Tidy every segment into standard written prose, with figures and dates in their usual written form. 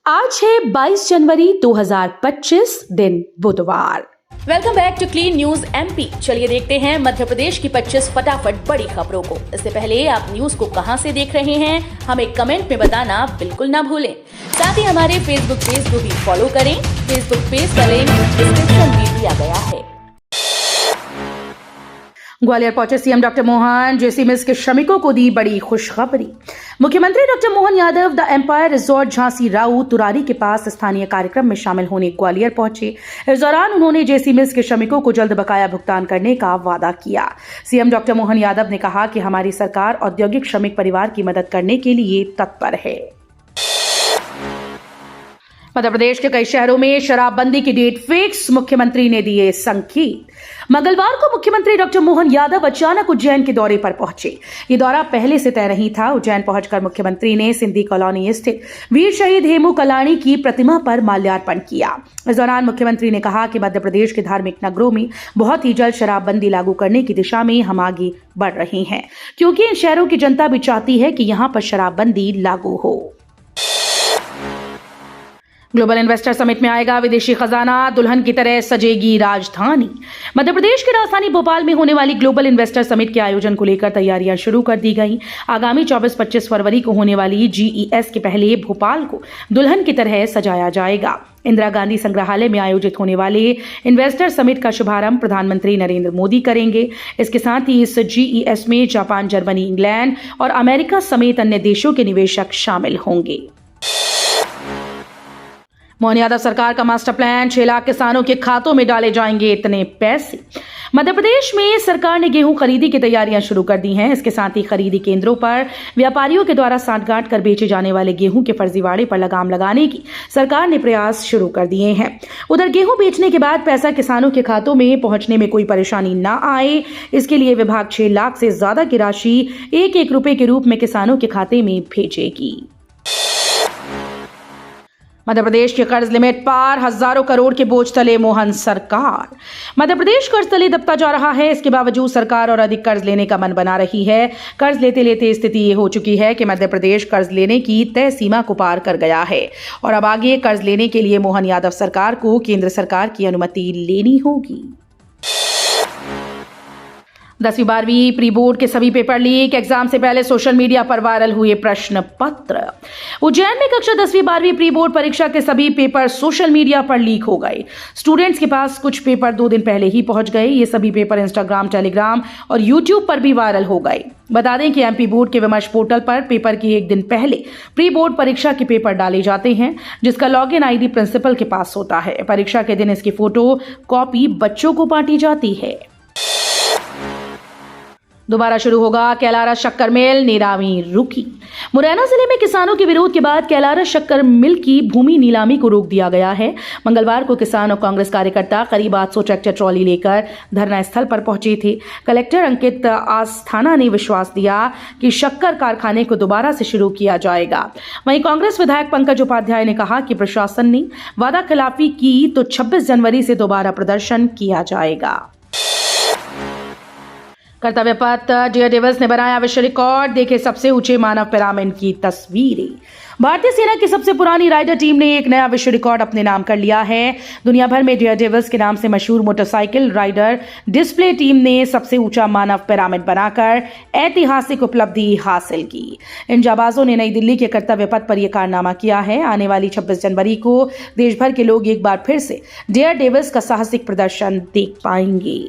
आज है 22 जनवरी 2025 दिन बुधवार। Welcome back to Clean News MP. चलिए देखते हैं मध्य प्रदेश की 25 फटाफट बड़ी खबरों को। इससे पहले आप न्यूज को कहां से देख रहे हैं हमें कमेंट में बताना बिल्कुल ना भूलें। साथ ही हमारे फेसबुक पेज को भी फॉलो करें। फेसबुक पेज का लिंक डिस्क्रिप्शन में दिया गया है। ग्वालियर पहुंचे CM doctor Mohan, JC mills के श्रमिकों को दी बड़ी खुशखबरी। मुख्यमंत्री doctor Mohan Yadav the empire resort Jhansi Rau Turari के पास स्थानीय कार्यक्रम में शामिल होने ग्वालियर पहुंचे। इस दौरान उन्होंने जेसी मिल्स के श्रमिकों को जल्द बकाया भुगतान करने का वादा किया। सीएम डॉक्टर मोहन यादव ने कहा कि हमारी सरकार औद्योगिक श्रमिक परिवार की मदद करने के लिए तत्पर है। मध्य प्रदेश के कई शहरों में शराबबंदी की डेट फिक्स, मुख्यमंत्री ने दिए संकेत। मंगलवार को मुख्यमंत्री डॉक्टर मोहन यादव अचानक उज्जैन के दौरे पर पहुंचे। ये दौरा पहले से तय नहीं था। उज्जैन पहुंचकर मुख्यमंत्री ने सिंधी कॉलोनी स्थित वीर शहीद हेमू कलानी की प्रतिमा पर माल्यार्पण किया। इस दौरान मुख्यमंत्री ने कहा कि मध्य प्रदेश के धार्मिक नगरों में बहुत ही जल्द शराबबंदी लागू करने की दिशा में हम आगे बढ़ रहे हैं, क्योंकि इन शहरों की जनता भी चाहती है कि यहां पर शराबबंदी लागू हो। ग्लोबल इन्वेस्टर समिट में आएगा विदेशी खजाना, दुल्हन की तरह सजेगी राजधानी। मध्य प्रदेश की राजधानी भोपाल में होने वाली ग्लोबल इन्वेस्टर समिट के आयोजन को लेकर तैयारियां शुरू कर दी गई। आगामी 24-25 फरवरी को होने वाली GES के पहले भोपाल को दुल्हन की तरह सजाया जाएगा। इंदिरा गांधी संग्रहालय में आयोजित होने वाले इन्वेस्टर समिट का शुभारंभ प्रधानमंत्री नरेंद्र मोदी करेंगे। इसके साथ ही इस GES में जापान, जर्मनी, इंग्लैंड और अमेरिका समेत अन्य देशों के निवेशक शामिल होंगे। मोहन यादव सरकार का मास्टर प्लान, 6 लाख किसानों के खातों में डाले जाएंगे इतने पैसे। मध्य प्रदेश में सरकार ने गेहूं खरीदी की तैयारियां शुरू कर दी हैं। इसके साथ ही खरीदी केंद्रों पर व्यापारियों के द्वारा सांठगांठ कर बेचे जाने वाले गेहूं के फर्जीवाड़े पर लगाम लगाने की सरकार ने प्रयास शुरू कर दिए हैं। उधर गेहूं बेचने के बाद पैसा किसानों के खातों में पहुंचने में कोई परेशानी न आए, इसके लिए विभाग 6 लाख से ज्यादा की राशि एक रुपए के रूप में किसानों के खाते में भेजेगी। मध्य प्रदेश के कर्ज लिमिट पार, हजारों करोड़ के बोझ तले मोहन सरकार। मध्य प्रदेश कर्ज तले दबता जा रहा है। इसके बावजूद सरकार और अधिक कर्ज लेने का मन बना रही है। कर्ज लेते लेते स्थिति ये हो चुकी है कि मध्य प्रदेश कर्ज लेने की तय सीमा को पार कर गया है और अब आगे कर्ज लेने के लिए मोहन यादव सरकार को केंद्र सरकार की अनुमति लेनी होगी। 10वीं 12वीं प्री बोर्ड के सभी पेपर लीक, एग्जाम से पहले सोशल मीडिया पर वायरल हुए प्रश्न पत्र। उज्जैन में कक्षा 10वीं 12वीं प्री बोर्ड परीक्षा के सभी पेपर सोशल मीडिया पर लीक हो गए। स्टूडेंट्स के पास कुछ पेपर 2 दिन पहले ही पहुंच गए। ये सभी पेपर इंस्टाग्राम, टेलीग्राम और यूट्यूब पर भी वायरल हो गए। बता दें कि एमपी बोर्ड के विमर्श पोर्टल पर पेपर की 1 दिन पहले प्री बोर्ड परीक्षा के पेपर डाले जाते हैं, जिसका लॉगिन आईडी प्रिंसिपल के पास होता है। परीक्षा के दिन इसकी फोटो कॉपी बच्चों को बांटी जाती है। दोबारा शुरू होगा कैलारा शक्कर मिल, नीलामी रुकी। मुरैना जिले में किसानों के विरोध के बाद कैलारा शक्कर मिल की भूमि नीलामी को रोक दिया गया है। मंगलवार को किसान और कांग्रेस कार्यकर्ता करीब 800 ट्रैक्टर ट्रॉली लेकर धरना स्थल पर पहुंचे थे। कलेक्टर अंकित आस्थाना ने विश्वास दिया कि शक्कर कारखाने को दोबारा से शुरू किया जाएगा। वहीं कांग्रेस विधायक पंकज उपाध्याय ने कहा कि प्रशासन ने वादा खिलाफी की तो 26 जनवरी से दोबारा प्रदर्शन किया जाएगा। कर्तव्य पथ डेयर डेविल्स ने बनाया विश्व रिकॉर्ड, देखे सबसे ऊंचे मानव पिरामिड की तस्वीरें। भारतीय सेना की सबसे पुरानी राइडर टीम ने एक नया विश्व रिकॉर्ड अपने नाम कर लिया है। दुनिया भर में डेयर डेविल्स के नाम से मशहूर मोटरसाइकिल राइडर डिस्प्ले टीम ने सबसे ऊंचा मानव पिरामिड बनाकर ऐतिहासिक उपलब्धि हासिल की। इन जाबाजों ने नई दिल्ली के कर्तव्य पथ पर यह कारनामा किया है। आने वाली 26 जनवरी को देश भर के लोग एक बार फिर से डेयर डेविल्स का साहसिक प्रदर्शन देख पाएंगे।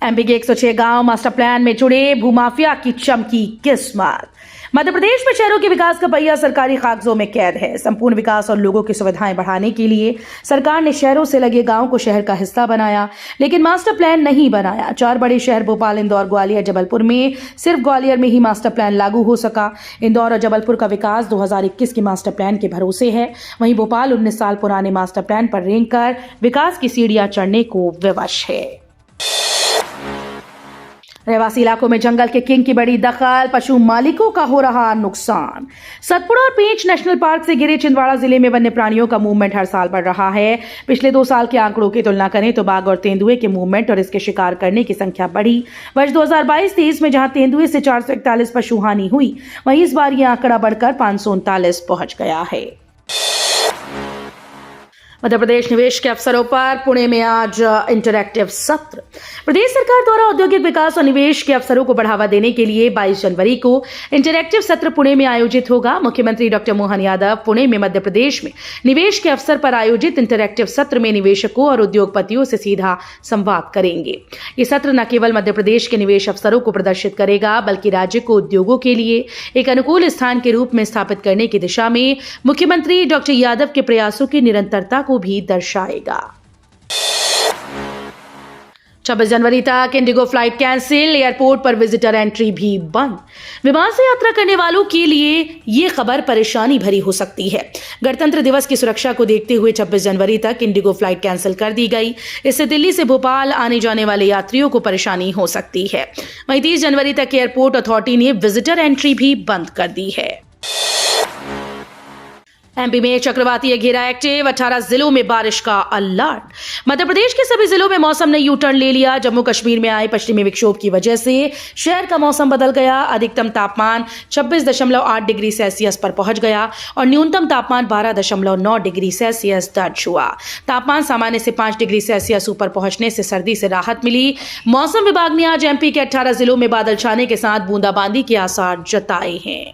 एमपी के 106 गांव मास्टर प्लान में जुड़े, भूमाफिया की चमकी किस्मत। मध्य प्रदेश में शहरों के विकास का पहिया सरकारी कागजों में कैद है। संपूर्ण विकास और लोगों की सुविधाएं बढ़ाने के लिए सरकार ने शहरों से लगे गांव को शहर का हिस्सा बनाया, लेकिन मास्टर प्लान नहीं बनाया। 4 बड़े शहर भोपाल, इंदौर, ग्वालियर, जबलपुर में सिर्फ ग्वालियर में ही मास्टर प्लान लागू हो सका। इंदौर और जबलपुर का विकास 2021 के मास्टर प्लान के भरोसे है। वहीं भोपाल 19 साल पुराने मास्टर प्लान पर रेंग कर विकास की सीढ़ियां चढ़ने को विवश है। रहवासी इलाकों में जंगल के किंग की बड़ी दखल, पशु मालिकों का हो रहा नुकसान। सतपुड़ा और पेंच नेशनल पार्क से घिरे छिंदवाड़ा जिले में वन्य प्राणियों का मूवमेंट हर साल बढ़ रहा है। पिछले 2 साल के आंकड़ों की तुलना करें तो बाघ और तेंदुए के मूवमेंट और इसके शिकार करने की संख्या बढ़ी। वर्ष 2022-23 में जहां तेंदुए से 441 पशु हानि हुई, वहीं इस बार यह आंकड़ा बढ़कर 539 पहुंच गया है। मध्य प्रदेश निवेश के अवसरों पर पुणे में आज इंटरैक्टिव सत्र। प्रदेश सरकार द्वारा औद्योगिक विकास और निवेश के अवसरों को बढ़ावा देने के लिए 22 जनवरी को इंटरैक्टिव सत्र पुणे में आयोजित होगा। मुख्यमंत्री डॉक्टर मोहन यादव पुणे में मध्य प्रदेश में निवेश के अवसर पर आयोजित इंटरैक्टिव सत्र में निवेशकों और उद्योगपतियों से सीधा संवाद करेंगे। ये सत्र न केवल मध्य प्रदेश के निवेश अवसरों को प्रदर्शित करेगा, बल्कि राज्य को उद्योगों के लिए एक अनुकूल स्थान के रूप में स्थापित करने की दिशा में मुख्यमंत्री डॉक्टर यादव के प्रयासों की निरंतरता को भी दर्शाएगा। 26 जनवरी तक इंडिगो फ्लाइट कैंसिल, एयरपोर्ट पर विजिटर एंट्री भी बंद। विमान से यात्रा करने वालों के लिए ये खबर परेशानी भरी हो सकती है। गणतंत्र दिवस की सुरक्षा को देखते हुए 26 जनवरी तक इंडिगो फ्लाइट कैंसिल कर दी गई। इससे दिल्ली से भोपाल आने जाने वाले यात्रियों को परेशानी हो सकती है। वहीं 30 जनवरी तक एयरपोर्ट अथॉरिटी ने विजिटर एंट्री भी बंद कर दी है। एमपी में चक्रवातीय घेरा एक्टिव, 18 जिलों में बारिश का अलर्ट। मध्य प्रदेश के सभी जिलों में मौसम ने यू टर्न ले लिया। जम्मू कश्मीर में आए पश्चिमी विक्षोभ की वजह से शहर का मौसम बदल गया। अधिकतम तापमान 26.8 डिग्री सेल्सियस पर पहुंच गया और न्यूनतम तापमान 12.9 डिग्री सेल्सियस दर्ज हुआ। तापमान सामान्य से 5 डिग्री सेल्सियस ऊपर पहुंचने से सर्दी से राहत मिली। मौसम विभाग ने आज एमपी के 18 जिलों में बादल छाने के साथ बूंदाबांदी के आसार जताए हैं।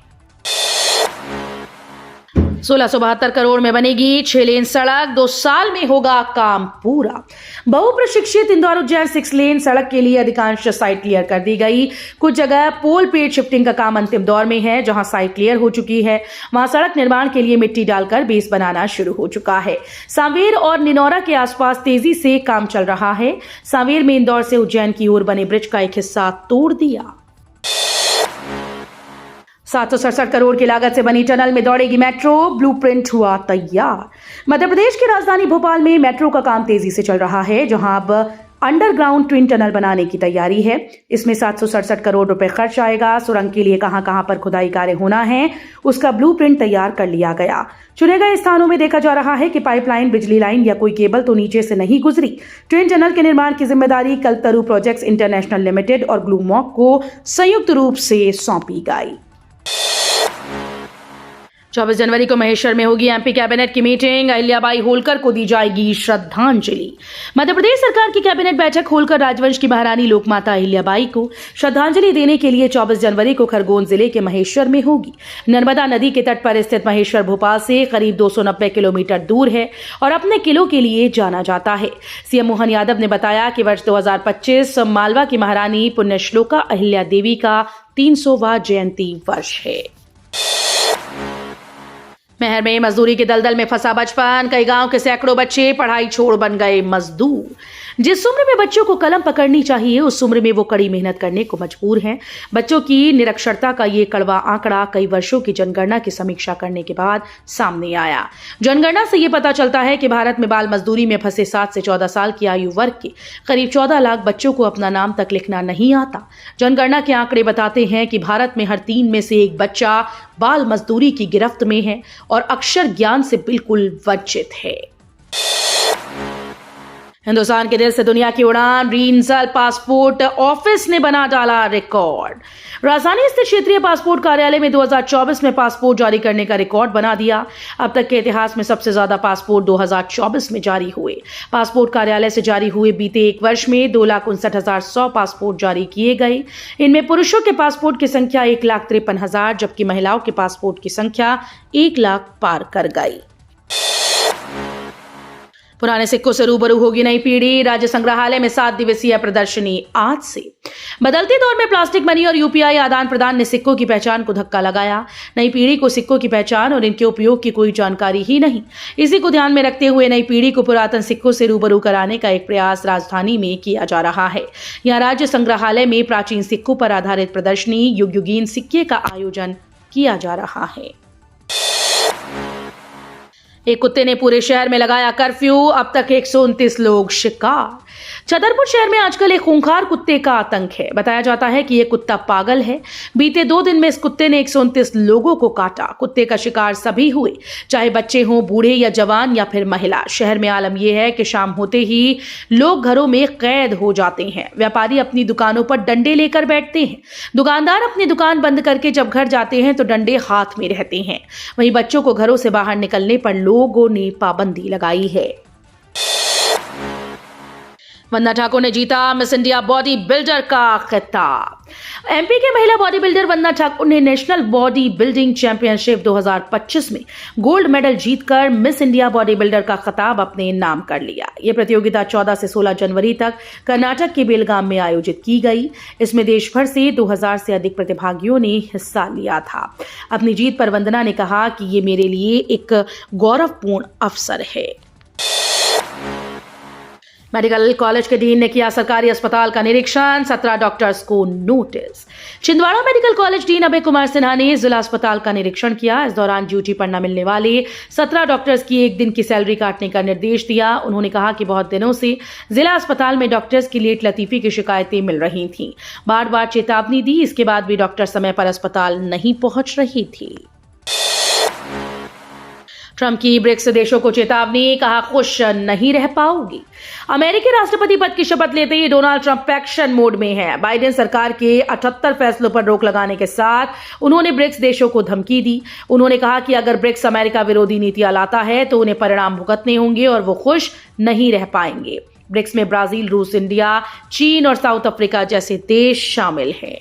1672 करोड़ में बनेगी 6 लेन सड़क, 2 साल में होगा काम पूरा। बहुप्रशिक्षित इंदौर उज्जैन 6 लेन सड़क के लिए अधिकांश साइट क्लियर कर दी गई। कुछ जगह पोल पेड शिफ्टिंग का काम अंतिम दौर में है। जहां साइट क्लियर हो चुकी है, वहां सड़क निर्माण के लिए मिट्टी डालकर बेस बनाना शुरू हो चुका है। सांवेर और निनौरा के आसपास तेजी से काम चल रहा है। सांवेर में इंदौर से उज्जैन की ओर बने ब्रिज का एक हिस्सा तोड़ दिया। 767 करोड़ की लागत से बनी टनल में दौड़ेगी मेट्रो, ब्लूप्रिंट हुआ तैयार। मध्य प्रदेश की राजधानी भोपाल में मेट्रो का काम तेजी से चल रहा है, जहां अब अंडरग्राउंड ट्विन टनल बनाने की तैयारी है। इसमें 767 करोड़ रुपए खर्च आएगा। सुरंग के लिए कहां पर खुदाई कार्य होना है, उसका ब्लूप्रिंट तैयार कर लिया गया। चुने गए स्थानों में देखा जा रहा है कि पाइपलाइन, बिजली लाइन या कोई केबल तो नीचे से नहीं गुजरी। ट्विन टनल के निर्माण की जिम्मेदारी कल्पतरू प्रोजेक्ट्स इंटरनेशनल लिमिटेड और ग्लूमॉक को संयुक्त रूप से सौंपी गई। 24 जनवरी को महेश्वर में होगी एमपी कैबिनेट की मीटिंग। अहिल्याबाई होलकर को दी जाएगी श्रद्धांजलि। मध्य प्रदेश सरकार की कैबिनेट बैठक होलकर राजवंश की महारानी लोकमाता अहिल्याबाई को श्रद्धांजलि देने के लिए 24 जनवरी को खरगोन जिले के महेश्वर में होगी। नर्मदा नदी के तट पर स्थित महेश्वर भोपाल से करीब 290 किलोमीटर दूर है और अपने किलों के लिए जाना जाता है। सीएम मोहन यादव ने बताया कि वर्ष 2025 मालवा की महारानी पुण्यश्लोका अहिल्या देवी का 300वां जयंती वर्ष है। महर में मजदूरी के दलदल में फंसा बचपन, कई गांव के सैकड़ों बच्चे पढ़ाई छोड़ बन गए मजदूर। जिस उम्र में बच्चों को कलम पकड़नी चाहिए, उस उम्र में वो कड़ी मेहनत करने को मजबूर हैं। बच्चों की निरक्षरता का ये कड़वा आंकड़ा कई वर्षों की जनगणना की समीक्षा करने के बाद सामने आया। जनगणना से ये पता चलता है कि भारत में बाल मजदूरी में फंसे 7 से 14 साल की आयु वर्ग के करीब 14 लाख बच्चों को अपना नाम तक लिखना नहीं आता। जनगणना के आंकड़े बताते हैं कि भारत में हर 3 में से 1 बच्चा बाल मजदूरी की गिरफ्त में है और अक्षर ज्ञान से बिल्कुल वंचित है। हिंदुस्तान के दिल से दुनिया की उड़ान, रीजनल पासपोर्ट ऑफिस ने बना डाला रिकॉर्ड। राजधानी स्थित क्षेत्रीय पासपोर्ट कार्यालय में 2024 में पासपोर्ट जारी करने का रिकॉर्ड बना दिया। अब तक के इतिहास में सबसे ज्यादा पासपोर्ट 2024 में जारी हुए। पासपोर्ट कार्यालय से जारी हुए बीते एक वर्ष में 2,59,100 पासपोर्ट जारी किए गए। इनमें पुरुषों के पासपोर्ट की संख्या 1,53,000, जबकि महिलाओं के पासपोर्ट की संख्या 1 लाख पार कर गई। पुराने सिक्कों से रूबरू होगी नई पीढ़ी। राज्य संग्रहालय में 7 दिवसीय प्रदर्शनी आज से। बदलते दौर में प्लास्टिक मनी और यूपीआई आदान प्रदान ने सिक्कों की पहचान को धक्का लगाया। नई पीढ़ी को सिक्कों की पहचान और इनके उपयोग की कोई जानकारी ही नहीं। इसी को ध्यान में रखते हुए नई पीढ़ी को पुरातन सिक्कों से रूबरू कराने का एक प्रयास राजधानी में किया जा रहा है। यहाँ राज्य संग्रहालय में प्राचीन सिक्कों पर आधारित प्रदर्शनी युगयुगीन सिक्के का आयोजन किया जा रहा है। एक कुत्ते ने पूरे शहर में लगाया कर्फ्यू, अब तक 129 लोग शिकार। छतरपुर शहर में आजकल एक खूंखार कुत्ते का आतंक है। बताया जाता है कि यह कुत्ता पागल है। बीते 2 दिन में इस कुत्ते ने 129 लोगों को काटा। कुत्ते का शिकार सभी हुए, चाहे बच्चे हों, बूढ़े या जवान या फिर महिला। शहर में आलम यह है कि शाम होते ही लोग घरों में कैद हो जाते हैं। व्यापारी अपनी दुकानों पर डंडे लेकर बैठते हैं। दुकानदार अपनी दुकान बंद करके जब घर जाते हैं तो डंडे हाथ में रहते हैं। वहीं बच्चों को घरों से बाहर निकलने पर लोगों ने पाबंदी लगाई है। वंदना ठाकुर ने जीता मिस इंडिया बॉडी बिल्डर का खिताब। एमपी के महिला बॉडी बिल्डर वंदना ठाकुर ने नेशनल बॉडी बिल्डिंग चैंपियनशिप 2025 में गोल्ड मेडल जीतकर मिस इंडिया बॉडी बिल्डर का खिताब अपने नाम कर लिया। यह प्रतियोगिता 14 से 16 जनवरी तक कर्नाटक के बेलगाम में आयोजित की गई। इसमें देश भर से 2000 से अधिक प्रतिभागियों ने हिस्सा लिया था। अपनी जीत पर वंदना ने कहा कि ये मेरे लिए एक गौरवपूर्ण अवसर है। मेडिकल कॉलेज के डीन ने किया सरकारी अस्पताल का निरीक्षण, 17 डॉक्टर्स को नोटिस। Chhindwara medical college dean Abhay Kumar Sinha ने जिला अस्पताल का निरीक्षण किया। इस दौरान ड्यूटी पर न मिलने वाले 17 डॉक्टर्स की 1 दिन की सैलरी काटने का निर्देश दिया। उन्होंने कहा कि बहुत दिनों से जिला अस्पताल में डॉक्टर्स की लेट लतीफी की शिकायतें मिल रही थीं। बार बार चेतावनी दी, इसके बाद भी डॉक्टर समय पर अस्पताल नहीं पहुंच रही थी। ट्रंप की ब्रिक्स देशों को चेतावनी, कहा खुश नहीं रह पाओगी। अमेरिकी राष्ट्रपति पद की शपथ लेते ही डोनाल्ड ट्रंप एक्शन मोड में हैं। बाइडेन सरकार के 78 फैसलों पर रोक लगाने के साथ उन्होंने ब्रिक्स देशों को धमकी दी। उन्होंने कहा कि अगर ब्रिक्स अमेरिका विरोधी नीतियां लाता है तो उन्हें परिणाम भुगतने होंगे और वो खुश नहीं रह पाएंगे। ब्रिक्स में ब्राजील, रूस, इंडिया, चीन और साउथ अफ्रीका जैसे देश शामिल हैं।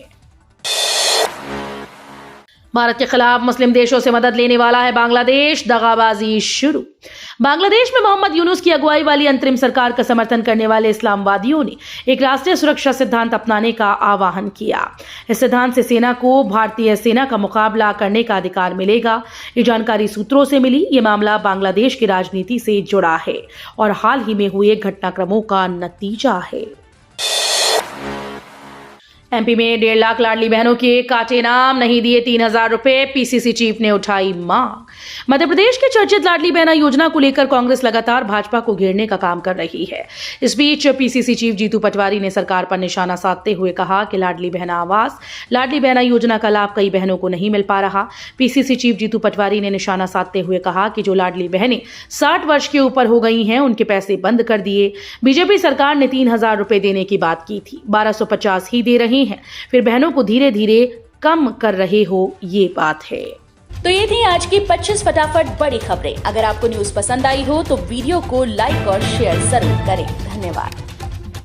भारत के खिलाफ मुस्लिम देशों से मदद लेने वाला है बांग्लादेश, दगाबाजी शुरू। बांग्लादेश में मोहम्मद यूनुस की अगुवाई वाली अंतरिम सरकार का समर्थन करने वाले इस्लामवादियों ने एक राष्ट्रीय सुरक्षा सिद्धांत अपनाने का आह्वान किया। इस सिद्धांत से सेना को भारतीय सेना का मुकाबला करने का अधिकार मिलेगा। ये जानकारी सूत्रों से मिली। ये मामला बांग्लादेश की राजनीति से जुड़ा है और हाल ही में हुए घटनाक्रमों का नतीजा है। एमपी में 1.5 लाख लाडली बहनों के काटे नाम, नहीं दिए 3000 रुपए, पीसीसी चीफ ने उठाई मांग। मध्य प्रदेश की चर्चित लाडली बहना योजना को लेकर कांग्रेस लगातार भाजपा को घेरने का काम कर रही है। इस बीच पीसीसी चीफ जीतू पटवारी ने सरकार पर निशाना साधते हुए कहा कि लाडली बहना आवास, लाडली बहना योजना का लाभ कई बहनों को नहीं मिल पा रहा। पीसीसी चीफ जीतू पटवारी ने निशाना साधते हुए कहा कि जो लाडली बहनें 60 वर्ष के ऊपर हो गई हैं, उनके पैसे बंद कर दिए। बीजेपी सरकार ने 3000 रुपए देने की बात की थी, 1250 ही दे रही हैं, फिर बहनों को धीरे धीरे कम कर रहे हो, ये बात है। तो ये थी आज की 25 फटाफट बड़ी खबरें। अगर आपको न्यूज पसंद आई हो तो वीडियो को लाइक और शेयर जरूर करें। धन्यवाद।